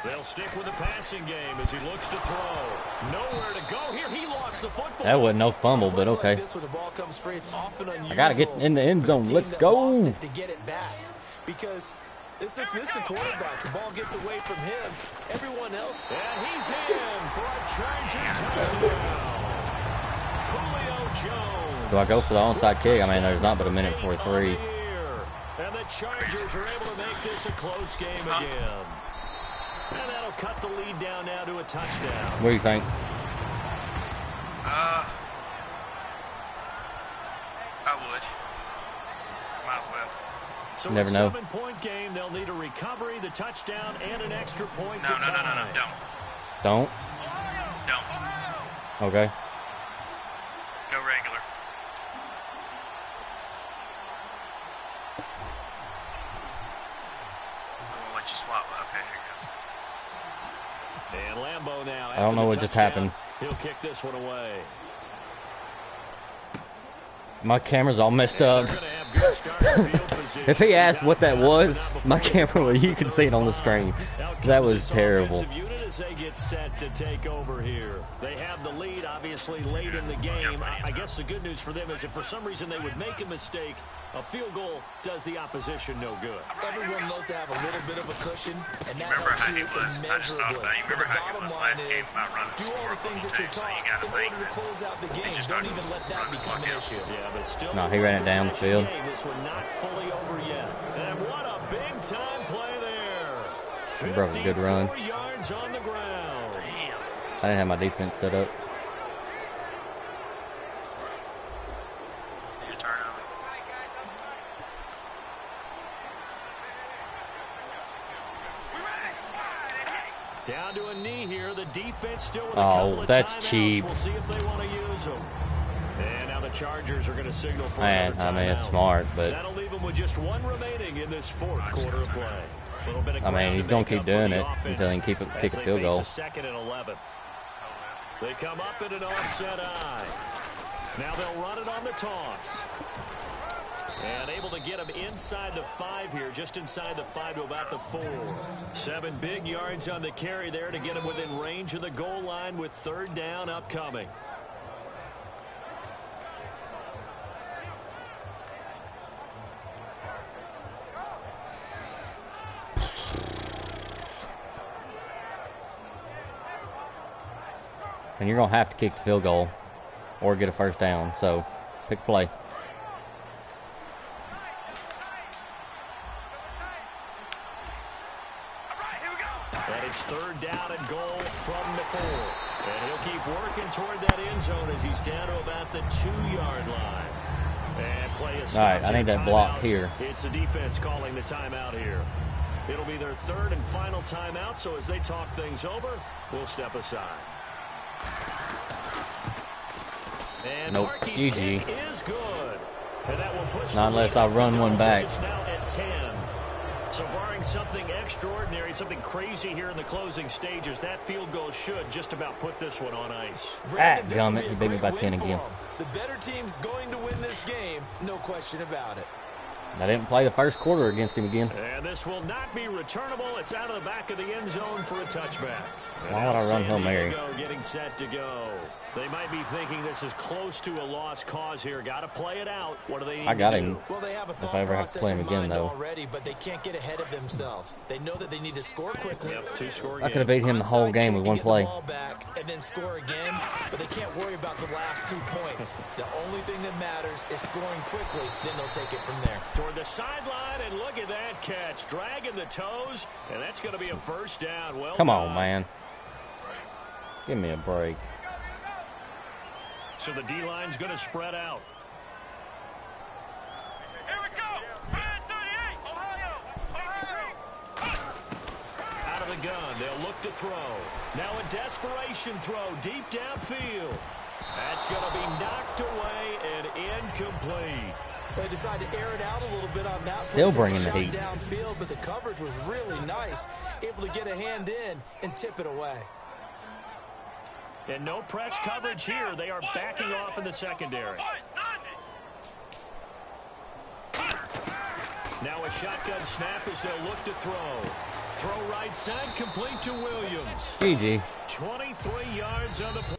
They'll stick with the passing game as he looks to throw. Nowhere to go here. He lost the football. That wasn't no fumble, but okay. I got to get in the end zone. Let's go. To get it back. Because this is the quarterback. The ball gets away from him. Everyone else. And he's in for a Charger touchdown. Julio Jones. Do I go for the onside kick? I mean, there's not but a minute before 3. And the Chargers are able to make this a close game again. And that'll cut the lead down now to a touchdown. What do you think? I would. Might as well. So never know. 7-point game, they'll need a recovery, the touchdown, and an extra point to No, tie. don't. Okay. Go regular. I'll let you swap. Okay, here it goes. And Lambeau now. I don't know what just happened. He'll kick this one away. My camera's all messed up. If he asked what that was, my camera, you can see it on the screen. That was terrible. They get set to take over here. They have the lead, obviously, late in the game. I guess the good news for them is if for some reason they would make a mistake, a field goal does the opposition no good. Everyone loves to have a little bit of a cushion, and that Remember helps how you he was. I just thought immeasurably. about it. But Remember the how he bottom was line last game is, about running the do all score the things that you're so you taught gotta in think order to close out the game. just Don't start even let that running the become an fuck out. issue. Yeah, but still, No, he ran it downfield. This one not fully over yet. And what a big-time play there. He broke a good run. 54 yards on the ground. I didn't have my defense set up. Your turnover. Down to a knee here. The defense still with a couple of that's timeouts. cheap. We'll see if they want to use them. And now the Chargers are going to signal for Man, another I mean, it's timeout. smart, but That'll leave them with just one remaining in this fourth quarter of play. Little bit of I mean, he's going gonna to keep doing it until he can kick a field goal. Second and 11. They come up in an offset eye. Now they'll run it on the toss. And able to get him inside the 5 here, just inside the 5 to about the 4. 7 big yards on the carry there to get him within range of the goal line with third down upcoming. And you're going to have to kick the field goal or get a first down. So, pick play. And it's third down and goal from the 4. And he'll keep working toward that end zone as he's down to about the 2-yard line. And play is all right, I need that block here. It's the defense calling the timeout here. It'll be their third and final timeout, so as they talk things over, we'll step aside. And nope, Markey's GG. kick is good. And that will push Not unless I run one back. It's now at 10. So barring something extraordinary, something crazy here in the closing stages, that field goal should just about put this one on ice. Gummit, he beat me by 10 again. The better team's going to win this game, no question about it. I didn't play the first quarter against him again. And this will not be returnable. It's out of the back of the end zone for a touchback. Why would I run Hail Mary? Getting set to go. They might be thinking this is close to a lost cause here. Got to play it out. What do they need I got to him. do? Well, they have a thought If I ever have to play him again, though. already, but they can't get ahead of themselves. They know that they need to score quickly. Yep, 2-score I could have beat him the whole game with one play. Get the ball back and then score again, but they can't worry about the last 2 points. The only thing that matters is scoring quickly, then they'll take it from there. Toward the sideline, and look at that catch. Dragging the toes, and that's going to be a first down. Well Come on, done. man. Give me a break. So the D-line's going to spread out. Here we go. 38. Ohio. Out of the gun, they'll look to throw. Now a desperation throw deep downfield. That's going to be knocked away and incomplete. They decided to air it out a little bit on that. Still bringing the heat. Downfield, but the coverage was really nice. Able to get a hand in and tip it away. And no press coverage here. They are backing off in the secondary. Now a shotgun snap as they'll look to throw. Throw right side, complete to Williams. GG. 23 yards on the play.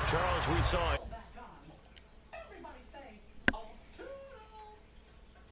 Charles, we saw it.